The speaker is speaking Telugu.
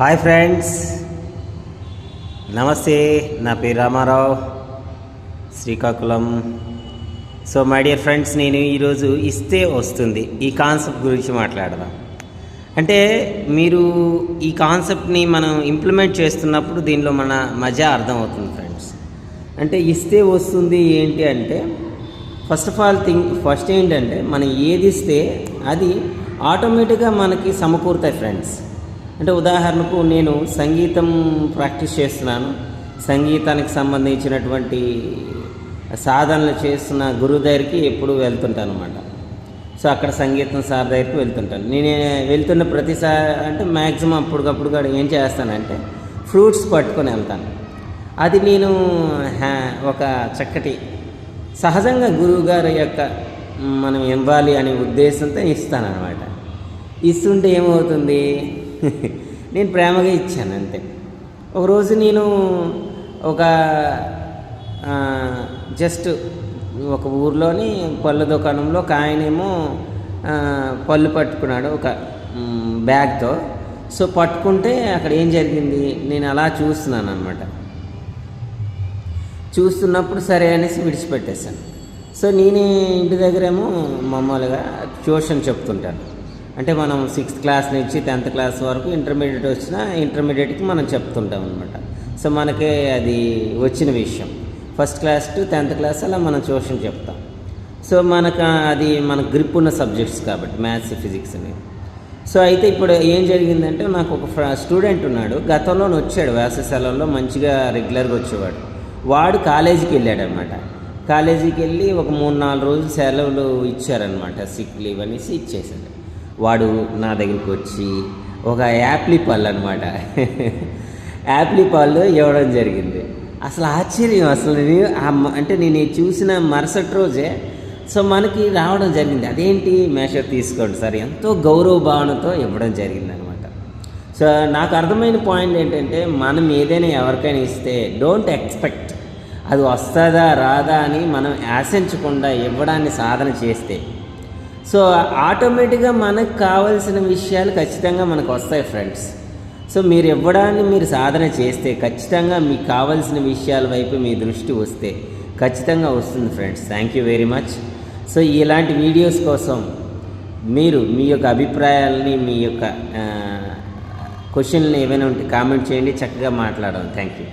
Hi friends, namaste. నా పేరు Ramarao, Srikakulam. So my dear friends, నేను ఈరోజు ఇస్తే వస్తుంది ఈ కాన్సెప్ట్ గురించి మాట్లాడదాం. అంటే మీరు ఈ కాన్సెప్ట్ని మనం ఇంప్లిమెంట్ చేస్తున్నప్పుడు దీనిలో మన మజా అర్థమవుతుంది ఫ్రెండ్స్. అంటే ఇస్తే వస్తుంది ఏంటి అంటే, ఫస్ట్ ఏంటంటే మనం ఏది ఇస్తే అది ఆటోమేటిక్గా మనకి సమకూరుతాయి ఫ్రెండ్స్. అంటే ఉదాహరణకు నేను సంగీతం ప్రాక్టీస్ చేస్తున్నాను. సంగీతానికి సంబంధించినటువంటి సాధనలు చేస్తున్న గురువు దగ్గరికి ఎప్పుడు వెళ్తుంటాను అనమాట. సో అక్కడ సంగీతం సార్ దగ్గరికి వెళ్తుంటాను. నేను వెళ్తున్న ప్రతిసారి అంటే మ్యాక్సిమం అప్పటికప్పుడు కూడా ఏం చేస్తానంటే ఫ్రూట్స్ పట్టుకొని వెళ్తాను. అది నేను ఒక చక్కటి సహజంగా గురువు గారి యొక్క మనం ఇవ్వాలి అనే ఉద్దేశంతో ఇస్తానన్నమాట. ఇస్తుంటే ఏమవుతుంది, నేను ప్రేమగా ఇచ్చాను అంతే. ఒకరోజు నేను జస్ట్ ఒక ఊర్లోని పళ్ళ దుకాణంలో ఒక ఆయనేమో పళ్ళు పట్టుకున్నాడు ఒక బ్యాగ్తో. సో పట్టుకుంటే అక్కడ ఏం జరిగింది, నేను అలా చూస్తున్నాను అనమాట. చూస్తున్నప్పుడు సరే అనేసి విడిచిపెట్టేశాను. సో నేనే ఇంటి దగ్గరేమో మామూలుగా ట్యూషన్ చెప్తుంటాను. అంటే మనం 6th క్లాస్ నుంచి 10th క్లాస్ వరకు ఇంటర్మీడియట్ వచ్చినా ఇంటర్మీడియట్కి మనం చెప్తుంటాం అనమాట. సో మనకే అది వచ్చిన విషయం. 1st class to 10th class అలా మనం ట్యూషన్ చెప్తాం. సో మనకు గ్రిప్ ఉన్న సబ్జెక్ట్స్ కాబట్టి మ్యాథ్స్, ఫిజిక్స్ అని. సో అయితే ఇప్పుడు ఏం జరిగిందంటే, నాకు ఒక స్టూడెంట్ ఉన్నాడు. గతంలో వచ్చాడు, వేసవి సెలవుల్లో మంచిగా రెగ్యులర్గా వచ్చేవాడు. వాడు కాలేజీకి వెళ్ళాడు అనమాట. కాలేజీకి వెళ్ళి ఒక 3-4 రోజులు సెలవులు ఇచ్చారనమాట, సిక్ లీవ్ అనేసి ఇచ్చేసాడు. వాడు నా దగ్గరికి వచ్చి ఒక యాప్లీ పళ్ళు అనమాట యాప్లీ పళ్ళు ఇవ్వడం జరిగింది. అసలు ఆశ్చర్యం, అంటే నేను చూసిన మరుసటి రోజే సో మనకి రావడం జరిగింది. అదేంటి మేషర్ తీసుకోండి సార్, ఎంతో గౌరవ భావనతో ఇవ్వడం జరిగింది అనమాట. సో నాకు అర్థమైన పాయింట్ ఏంటంటే, మనం ఏదైనా ఎవరికైనా ఇస్తే డోంట్ ఎక్స్పెక్ట్ అది వస్తుందా రాదా అని మనం ఆశించకుండా ఇవ్వడాన్ని సాధన చేస్తే సో ఆటోమేటిక్గా మనకు కావాల్సిన విషయాలు ఖచ్చితంగా మనకు వస్తాయి ఫ్రెండ్స్. సో మీరు ఇవ్వడాన్ని మీరు సాధన చేస్తే ఖచ్చితంగా మీకు కావాల్సిన విషయాల వైపు మీ దృష్టి వస్తే ఖచ్చితంగా వస్తుంది friends. Thank you very much. So ఇలాంటి వీడియోస్ కోసం మీరు మీ యొక్క అభిప్రాయాలని, మీ యొక్క క్వశ్చన్లు ఏమైనా ఉంటే కామెంట్ చేయండి, చక్కగా మాట్లాడదాం. Thank you.